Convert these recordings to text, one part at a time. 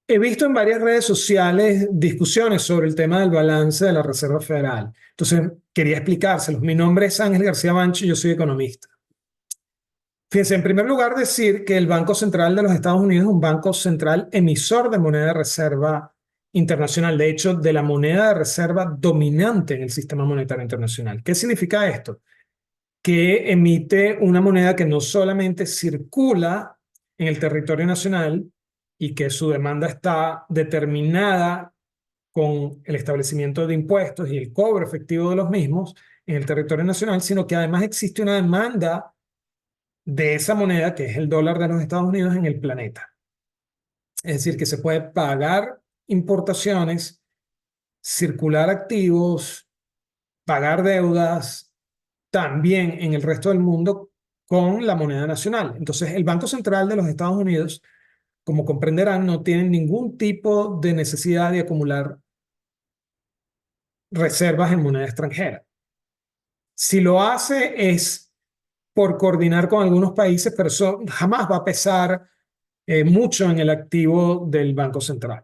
He visto en varias redes sociales discusiones sobre el tema del balance de la Reserva Federal. Entonces, quería explicárselos. Mi nombre es Ángel García Bancho y yo soy economista. Fíjense, en primer lugar, decir que el Banco Central de los Estados Unidos es un banco central emisor de moneda de reserva internacional. De hecho, de la moneda de reserva dominante en el sistema monetario internacional. ¿Qué significa esto? Que emite una moneda que no solamente circula en el territorio nacional y que su demanda está determinada con el establecimiento de impuestos y el cobro efectivo de los mismos en el territorio nacional, sino que además existe una demanda de esa moneda, que es el dólar de los Estados Unidos, en el planeta. Es decir, que se puede pagar importaciones, circular activos, pagar deudas, también en el resto del mundo con la moneda nacional. Entonces, el Banco Central de los Estados Unidos, como comprenderán, no tiene ningún tipo de necesidad de acumular reservas en moneda extranjera. Si lo hace es por coordinar con algunos países, pero eso jamás va a pesar mucho en el activo del Banco Central.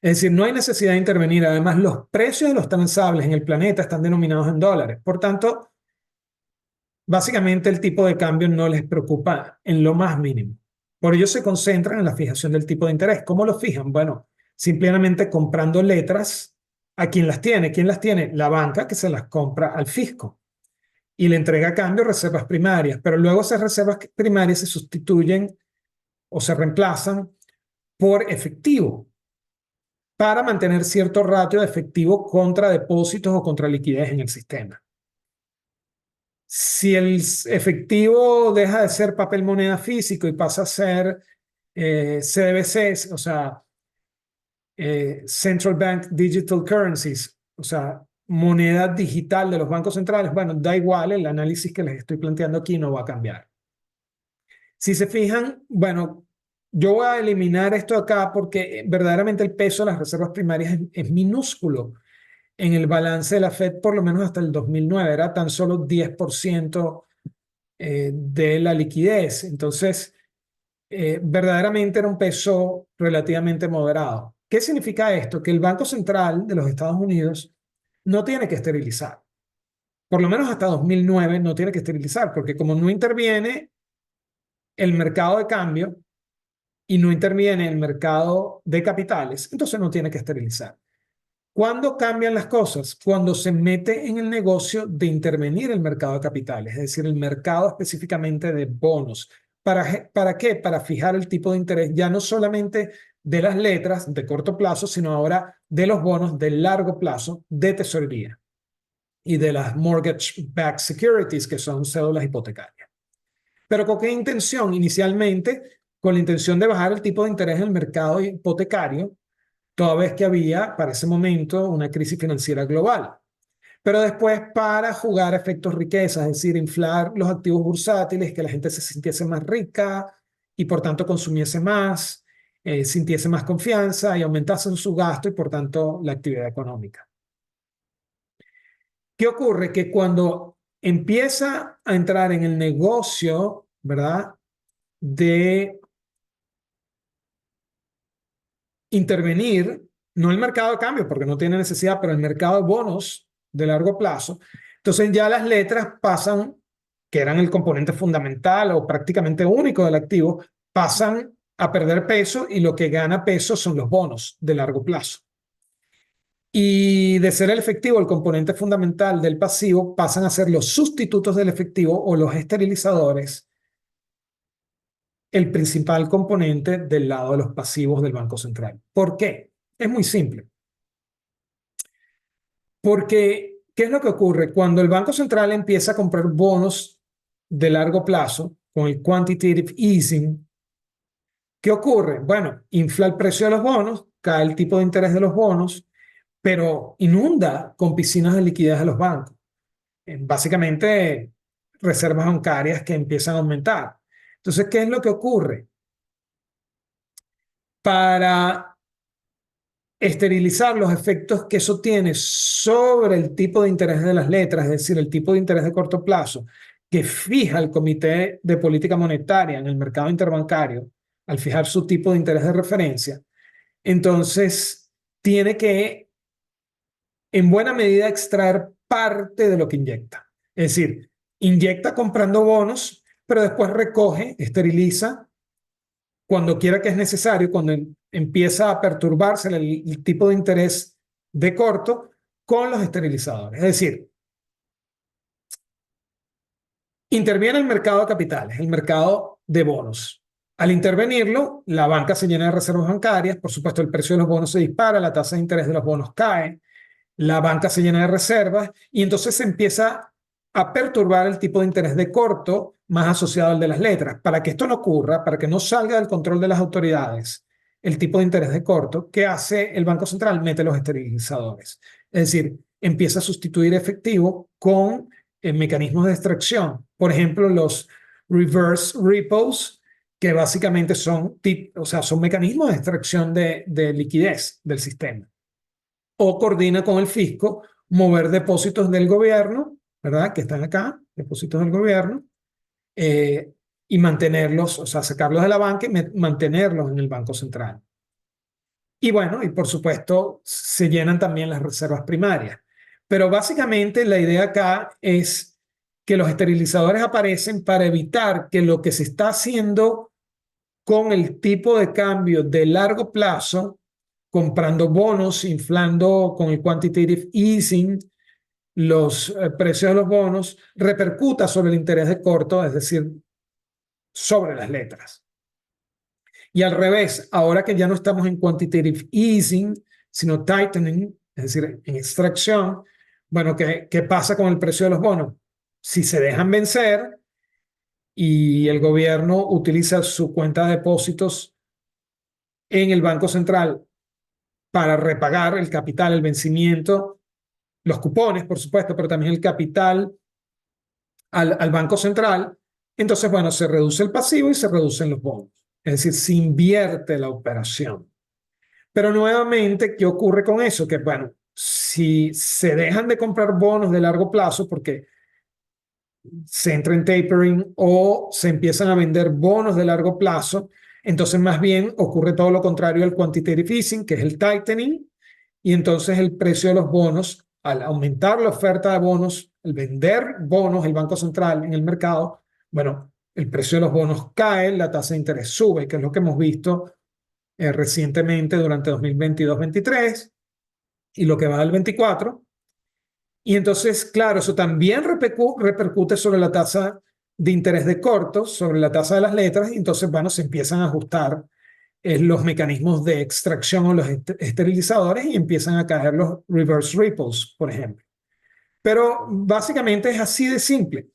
Es decir, no hay necesidad de intervenir. Además, los precios de los transables en el planeta están denominados en dólares. Por tanto, básicamente el tipo de cambio no les preocupa en lo más mínimo. Por ello se concentran en la fijación del tipo de interés. ¿Cómo lo fijan? Bueno, simplemente comprando letras a quien las tiene. ¿Quién las tiene? La banca, que se las compra al fisco y le entrega a cambio reservas primarias. Pero luego esas reservas primarias se sustituyen o se reemplazan por efectivo para mantener cierto ratio de efectivo contra depósitos o contra liquidez en el sistema. Si el efectivo deja de ser papel moneda físico y pasa a ser CDBCs, o sea, Central Bank Digital Currencies, o sea, moneda digital de los bancos centrales, bueno, da igual, el análisis que les estoy planteando aquí no va a cambiar. Si se fijan, bueno, yo voy a eliminar esto acá porque verdaderamente el peso de las reservas primarias es minúsculo. En el balance de la Fed, por lo menos hasta el 2009, era tan solo 10% de la liquidez. Entonces, verdaderamente era un peso relativamente moderado. ¿Qué significa esto? Que el Banco Central de los Estados Unidos no tiene que esterilizar. Por lo menos hasta 2009 no tiene que esterilizar, porque como no interviene el mercado de cambio y no interviene el mercado de capitales, entonces no tiene que esterilizar. ¿Cuándo cambian las cosas? Cuando se mete en el negocio de intervenir el mercado de capitales, es decir, el mercado específicamente de bonos. ¿Para qué? Para fijar el tipo de interés ya no solamente de las letras de corto plazo, sino ahora de los bonos de largo plazo de tesorería y de las mortgage-backed securities, que son cédulas hipotecarias. ¿Pero con qué intención? Inicialmente, con la intención de bajar el tipo de interés en el mercado hipotecario, toda vez que había para ese momento una crisis financiera global. Pero después para jugar efectos riqueza, es decir, inflar los activos bursátiles, que la gente se sintiese más rica y por tanto consumiese más, sintiese más confianza y aumentase su gasto y por tanto la actividad económica. ¿Qué ocurre? Que cuando empieza a entrar en el negocio, ¿verdad? De intervenir, no el mercado de cambio, porque no tiene necesidad, pero el mercado de bonos de largo plazo. Entonces ya las letras pasan, que eran el componente fundamental o prácticamente único del activo, pasan a perder peso y lo que gana peso son los bonos de largo plazo. Y de ser el efectivo el componente fundamental del pasivo, pasan a ser los sustitutos del efectivo o los esterilizadores el principal componente del lado de los pasivos del Banco Central. ¿Por qué? Es muy simple. Porque, ¿qué es lo que ocurre? Cuando el Banco Central empieza a comprar bonos de largo plazo con el quantitative easing, ¿qué ocurre? Bueno, infla el precio de los bonos, cae el tipo de interés de los bonos, pero inunda con piscinas de liquidez de los bancos. Básicamente, reservas bancarias que empiezan a aumentar. Entonces, ¿qué es lo que ocurre? Para esterilizar los efectos que eso tiene sobre el tipo de interés de las letras, es decir, el tipo de interés de corto plazo que fija el Comité de Política Monetaria en el mercado interbancario al fijar su tipo de interés de referencia, entonces tiene que, en buena medida, extraer parte de lo que inyecta. Es decir, inyecta comprando bonos, pero después recoge, esteriliza cuando quiera que es necesario, cuando empieza a perturbarse el tipo de interés de corto con los esterilizadores. Es decir, interviene el mercado de capitales, el mercado de bonos. Al intervenirlo, la banca se llena de reservas bancarias, por supuesto el precio de los bonos se dispara, la tasa de interés de los bonos cae, la banca se llena de reservas y entonces se empieza a perturbar el tipo de interés de corto más asociado al de las letras. Para que esto no ocurra, para que no salga del control de las autoridades el tipo de interés de corto, ¿qué hace el Banco Central? Mete los esterilizadores. Es decir, empieza a sustituir efectivo con mecanismos de extracción. Por ejemplo, los reverse repos, que básicamente son, o sea, son mecanismos de extracción de liquidez del sistema. O coordina con el fisco mover depósitos del gobierno, ¿verdad? Que están acá, depósitos del gobierno, y mantenerlos, o sea, sacarlos de la banca y mantenerlos en el Banco Central. Y bueno, y por supuesto, se llenan también las reservas primarias. Pero básicamente la idea acá es que los esterilizadores aparecen para evitar que lo que se está haciendo con el tipo de cambio de largo plazo, comprando bonos, inflando con el quantitative easing los precios de los bonos, repercuta sobre el interés de corto, es decir, sobre las letras. Y al revés, ahora que ya no estamos en quantitative easing, sino tightening, es decir, en extracción, bueno, ¿qué pasa con el precio de los bonos? Si se dejan vencer y el gobierno utiliza su cuenta de depósitos en el Banco Central para repagar el capital, el vencimiento, los cupones, por supuesto, pero también el capital al Banco Central, entonces, bueno, se reduce el pasivo y se reducen los bonos. Es decir, se invierte la operación. Pero nuevamente, ¿qué ocurre con eso? Que, bueno, si se dejan de comprar bonos de largo plazo porque se entra en tapering o se empiezan a vender bonos de largo plazo, entonces más bien ocurre todo lo contrario al quantitative easing, que es el tightening, y entonces el precio de los bonos, al aumentar la oferta de bonos, al vender bonos, el Banco Central en el mercado, bueno, el precio de los bonos cae, la tasa de interés sube, que es lo que hemos visto recientemente durante 2022-23 y lo que va del 24. Y entonces, claro, eso también repercute sobre la tasa de interés de corto, sobre la tasa de las letras, y entonces, bueno, se empiezan a ajustar los mecanismos de extracción o los esterilizadores y empiezan a caer los reverse repos, por ejemplo. Pero básicamente es así de simple.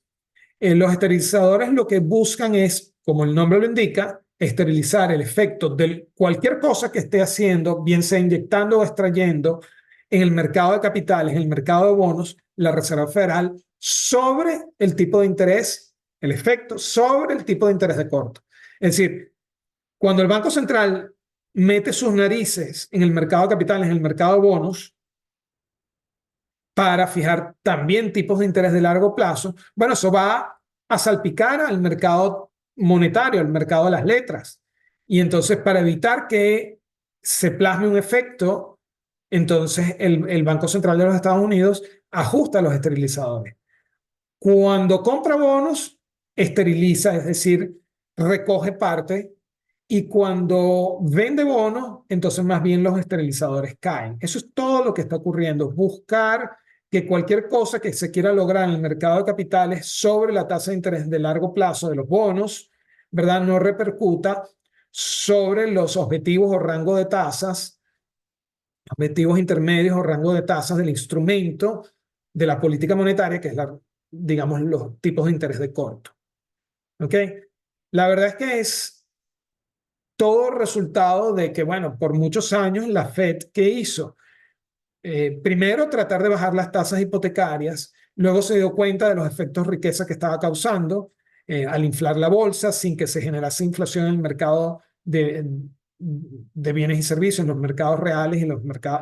Los esterilizadores lo que buscan es, como el nombre lo indica, esterilizar el efecto de cualquier cosa que esté haciendo, bien sea inyectando o extrayendo en el mercado de capitales, en el mercado de bonos, la Reserva Federal, sobre el tipo de interés, el efecto sobre el tipo de interés de corto. Es decir, cuando el Banco Central mete sus narices en el mercado de capitales, en el mercado de bonos, para fijar también tipos de interés de largo plazo, bueno, eso va a salpicar al mercado monetario, al mercado de las letras. Y entonces, para evitar que se plasme un efecto, entonces el Banco Central de los Estados Unidos ajusta los esterilizadores. Cuando compra bonos, esteriliza, es decir, recoge parte, y cuando vende bonos, entonces más bien los esterilizadores caen. Eso es todo lo que está ocurriendo. Buscar que cualquier cosa que se quiera lograr en el mercado de capitales sobre la tasa de interés de largo plazo de los bonos, ¿verdad? No repercuta sobre los objetivos o rango de tasas, objetivos intermedios o rango de tasas del instrumento de la política monetaria, que es digamos, los tipos de interés de corto. ¿Ok? La verdad es que es todo resultado de que, bueno, por muchos años la Fed, ¿qué hizo? Primero, tratar de bajar las tasas hipotecarias, luego se dio cuenta de los efectos riqueza que estaba causando al inflar la bolsa sin que se generase inflación en el mercado de bienes y servicios, en los mercados reales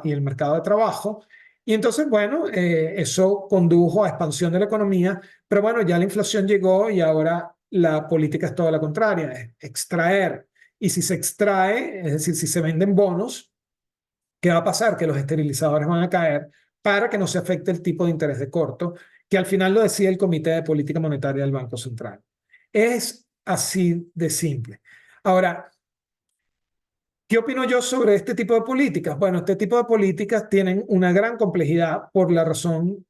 y el mercado de trabajo. Y entonces, bueno, eso condujo a expansión de la economía, pero bueno, ya la inflación llegó y ahora la política es toda la contraria, es extraer y si se extrae, es decir, si se venden bonos, ¿qué va a pasar? Que los esterilizadores van a caer para que no se afecte el tipo de interés de corto, que al final lo decide el Comité de Política Monetaria del Banco Central. Es así de simple. Ahora, ¿qué opino yo sobre este tipo de políticas? Bueno, este tipo de políticas tienen una gran complejidad por la razón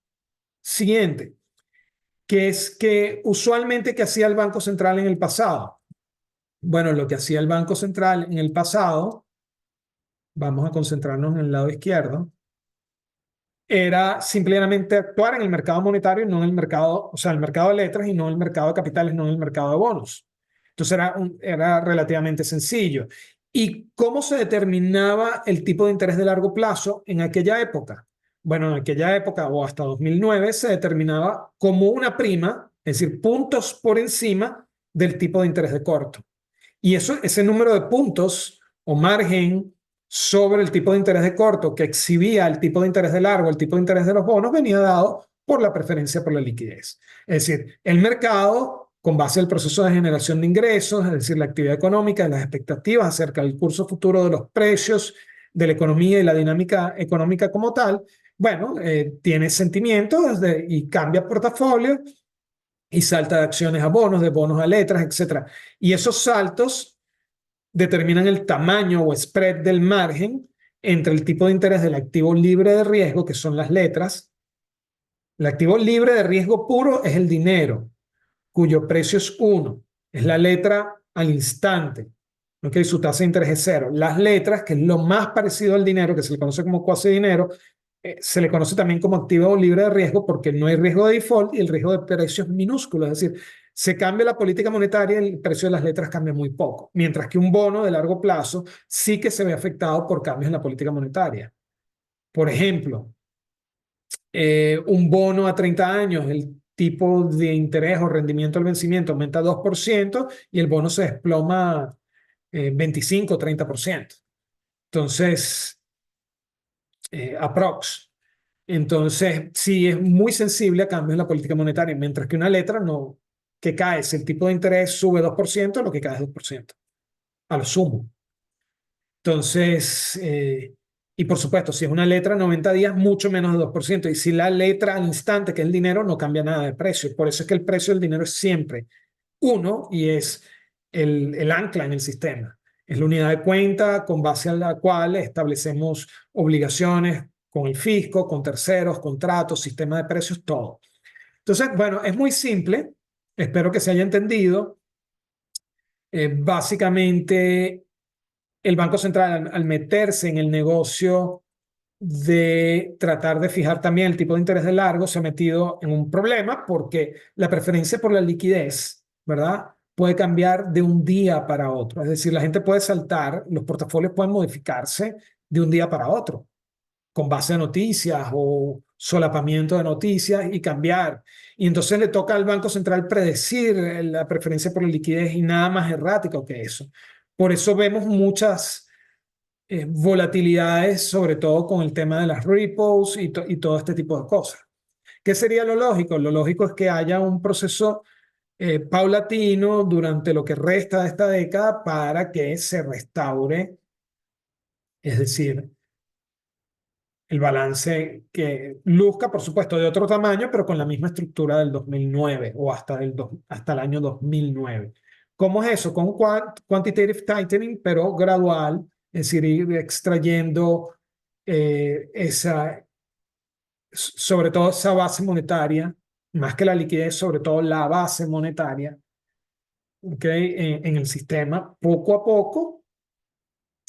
siguiente, que es que usualmente, ¿qué hacía el Banco Central en el pasado? Bueno, lo que hacía el Banco Central en el pasado, vamos a concentrarnos en el lado izquierdo, era simplemente actuar en el mercado monetario y no en el mercado, o sea, el mercado de letras y no en el mercado de capitales, no en el mercado de bonos. Entonces era relativamente sencillo. ¿Y cómo se determinaba el tipo de interés de largo plazo en aquella época? Bueno, en aquella época o hasta 2009 se determinaba como una prima, es decir, puntos por encima del tipo de interés de corto. Y eso, ese número de puntos o margen sobre el tipo de interés de corto que exhibía el tipo de interés de largo, el tipo de interés de los bonos, venía dado por la preferencia por la liquidez. Es decir, el mercado, con base al proceso de generación de ingresos, es decir, la actividad económica, las expectativas acerca del curso futuro de los precios, de la economía y la dinámica económica como tal, bueno, tiene sentimientos y cambia portafolio y salta de acciones a bonos, de bonos a letras, etcétera. Y esos saltos determinan el tamaño o spread del margen entre el tipo de interés del activo libre de riesgo, que son las letras. El activo libre de riesgo puro es el dinero, cuyo precio es 1. Es la letra al instante. ¿Okay? Su tasa de interés es 0. Las letras, que es lo más parecido al dinero, que se le conoce como cuasi dinero, se le conoce también como activo libre de riesgo porque no hay riesgo de default y el riesgo de precio es minúsculo. Es decir, se cambia la política monetaria y el precio de las letras cambia muy poco. Mientras que un bono de largo plazo sí que se ve afectado por cambios en la política monetaria. Por ejemplo, un bono a 30 años, el tipo de interés o rendimiento al vencimiento aumenta 2% y el bono se desploma 25 o 30%. Entonces, aprox. Entonces, sí es muy sensible a cambios en la política monetaria, mientras que una letra no, que cae, si el tipo de interés sube 2%, lo que cae es 2%, a lo sumo. Entonces, y por supuesto, si es una letra 90 días, mucho menos de 2%. Y si la letra al instante, que es el dinero, no cambia nada de precio. Por eso es que el precio del dinero es siempre uno y es el ancla en el sistema. Es la unidad de cuenta con base a la cual establecemos obligaciones con el fisco, con terceros, contratos, sistema de precios, todo. Entonces, bueno, es muy simple. Espero que se haya entendido. Básicamente, el Banco Central, al meterse en el negocio de tratar de fijar también el tipo de interés de largo, se ha metido en un problema porque la preferencia por la liquidez, ¿verdad? Puede cambiar de un día para otro. Es decir, la gente puede saltar, los portafolios pueden modificarse de un día para otro, con base a noticias o solapamiento de noticias y cambiar. Y entonces le toca al Banco Central predecir la preferencia por la liquidez y nada más errático que eso. Por eso vemos muchas volatilidades, sobre todo con el tema de las repos y todo este tipo de cosas. ¿Qué sería lo lógico? Lo lógico es que haya un proceso paulatino durante lo que resta de esta década para que se restaure, es decir, el balance que luzca, por supuesto, de otro tamaño, pero con la misma estructura del 2009 o hasta el año 2009. ¿Cómo es eso? Con quantitative tightening, pero gradual, es decir, ir extrayendo sobre todo esa base monetaria, más que la liquidez, sobre todo la base monetaria, ¿okay? En el sistema, poco a poco,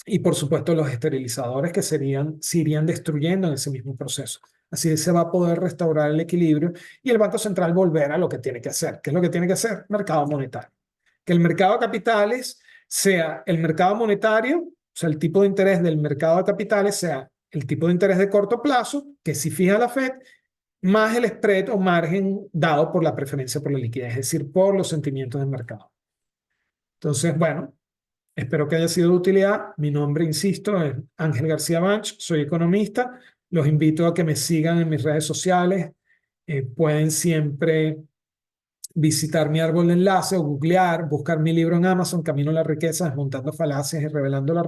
y por supuesto los esterilizadores que se irían destruyendo en ese mismo proceso. Así se va a poder restaurar el equilibrio y el Banco Central volver a lo que tiene que hacer. ¿Qué es lo que tiene que hacer? Mercado monetario. Que el mercado de capitales sea el mercado monetario, o sea, el tipo de interés del mercado de capitales sea el tipo de interés de corto plazo, que si fija la Fed, más el spread o margen dado por la preferencia por la liquidez, es decir, por los sentimientos del mercado. Entonces, bueno, espero que haya sido de utilidad. Mi nombre, insisto, es Ángel García Banch, soy economista. Los invito a que me sigan en mis redes sociales. Pueden siempre visitar mi árbol de enlace o googlear, buscar mi libro en Amazon, Camino a la riqueza, desmontando falacias y revelando la